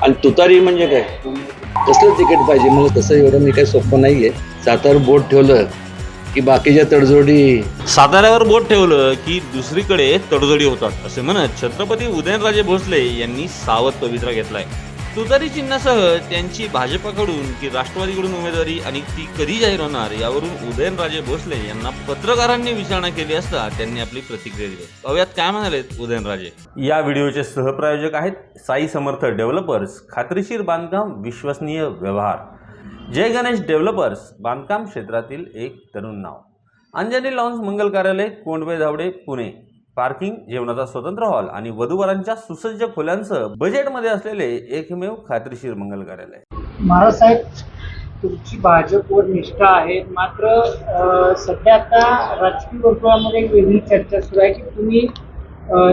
आणि तुतारी म्हणजे काय, कसलं तिकीट पाहिजे मला, तसं एवढं मी काही सोपं नाही आहे. सातार बोट ठेवलं की बाकीच्या तडजोडी. साताऱ्यावर बोट ठेवलं की दुसरीकडे तडजोडी होतात असे म्हणत छत्रपती उदयनराजे भोसले यांनी सावध पवित्रा घेतलाय. तुतारी चिन्हासह त्यांची भाजपकडून की राष्ट्रवादीकडून उमेदवारी आणि ती कधी जाहीर होणार यावरून उदयनराजे भोसले यांना पत्रकारांनी विचारणा केली असता त्यांनी आपली प्रतिक्रिया दिली. पाहुयात काय म्हणालेत उदयनराजे. या व्हिडिओचे सहप्रायोजक आहेत साई समर्थ डेव्हलपर्स, खात्रीशीर बांधकाम, विश्वसनीय व्यवहार. जय गणेश डेव्हलपर्स, बांधकाम क्षेत्रातील एक तरुण नाव. अंजनी लॉन्स मंगल कार्यालय, कोंडवे धावडे, पुणे. पार्किंग, जेवणाचा स्वतंत्र हॉल आणि वधूवरांच्या सुसज्ज खोल्यांसह बजेटमध्ये असलेले एकमेव खात्रीशीर मंगल कार्यालय. महाराज साहेब, तुमची भाजपवर निष्ठा आहे, मात्र सध्या आता राजकीय वर्तुळामध्ये एक वेगळी चर्चा सुरू आहे की तुम्ही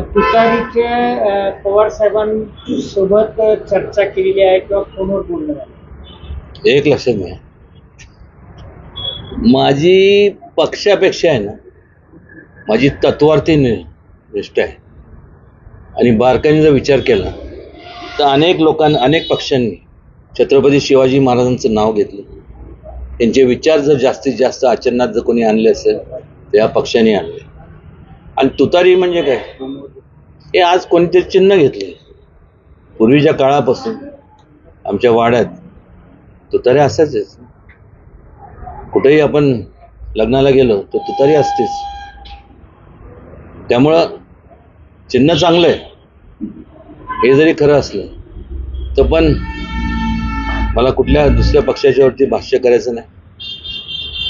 तुतारीच्या पवार साहेबांसोबत चर्चा केलेली आहे किंवा फोनवर बोलणं आहे. एक लक्षात घ्या, माझी पक्षापेक्षा आहे ना, माझी तत्वार्थी निष्ठा आहे. आणि बारकाईने जर विचार केला तर अनेक लोकांनी, अनेक पक्षांनी छत्रपती शिवाजी महाराजांचं नाव घेतलं. त्यांचे विचार जर जास्तीत जास्त आचरणात जर कोणी आणले असेल तर या पक्षाने आणले. आणि तुतारी म्हणजे काय, हे आज कोणीतरी चिन्ह घेतले. पूर्वीच्या काळापासून आमच्या वाड्यात तुतारी असायचेच. कुठेही आपण लग्नाला गेलो तर तुतारी असतेच. त्यामुळं चिन्ह चांगलं आहे हे जरी खरं असलं तर पण मला कुठल्या दुसऱ्या पक्षाच्यावरती भाष्य करायचं नाही.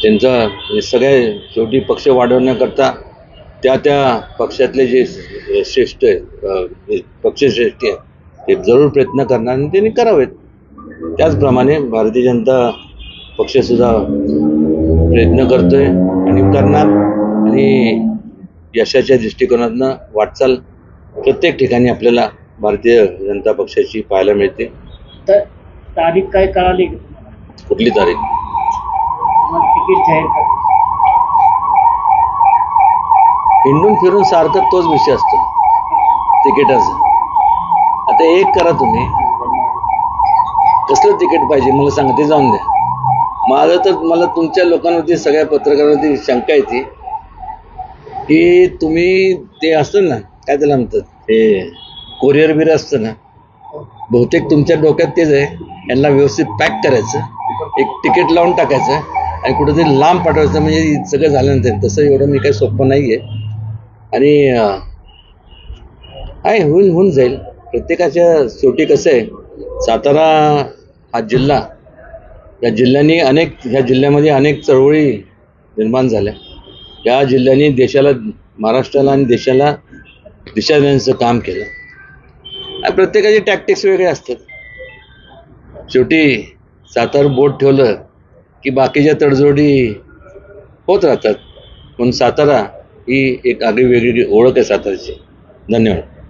त्यांचा सगळे शेवटी पक्ष वाढवण्याकरता त्या पक्षातले जे श्रेष्ठ आहेत, पक्षश्रेष्ठ आहेत, ते जरूर प्रयत्न करणार आणि त्यांनी करावेत. त्याचप्रमाणे भारतीय जनता पक्षसुद्धा प्रयत्न करतोय आणि करणार. आणि यशाच्या दृष्टिकोनातनं वाटचाल प्रत्येक ठिकाणी आपल्याला भारतीय जनता पक्षाची पाहायला मिळते. तर तारीख काय कळाली का? कुठली तारीख? तिकीट जाहीर कर. हिंडून फिरून सारखं तोच विषय असतो तिकिटाचा. आता एक करा तुम्ही, कसलं तिकीट पाहिजे मला सांगा, ते जाऊन द्या. माझं तर मला तुमच्या लोकांवरती, सगळ्या पत्रकारांवरती शंका येते की तुम्ही ते असतं ना, काय त्याला म्हणतात, ते कोरिअर बिर असतं ना, बहुतेक तुमच्या डोक्यात तेच आहे. यांना व्यवस्थित पॅक करायचं, एक तिकीट लावून टाकायचं आणि कुठेतरी लांब पाठवायचं, म्हणजे सगळं झाल्यानंतर. तसं एवढं मी काही सोपं नाही आहे. आणि आहे, होऊन जाईल. प्रत्येकाच्या शेवटी कसं आहे, सातारा हा जिल्हा, या जिल्ह्यामध्ये अनेक चळवळी निर्माण झाल्या. या जिल्ह्याने देशाला, महाराष्ट्राला आणि देशाला दिशा देण्याचं काम केलं. प्रत्येकाचे टॅक्टिक्स वेगळे असतात. शेवटी सातार बोट ठेवलं की बाकीच्या तडजोडी होत राहतात. म्हणून सातारा ही एक आगळी वेगळी ओळख आहे सातारची. धन्यवाद.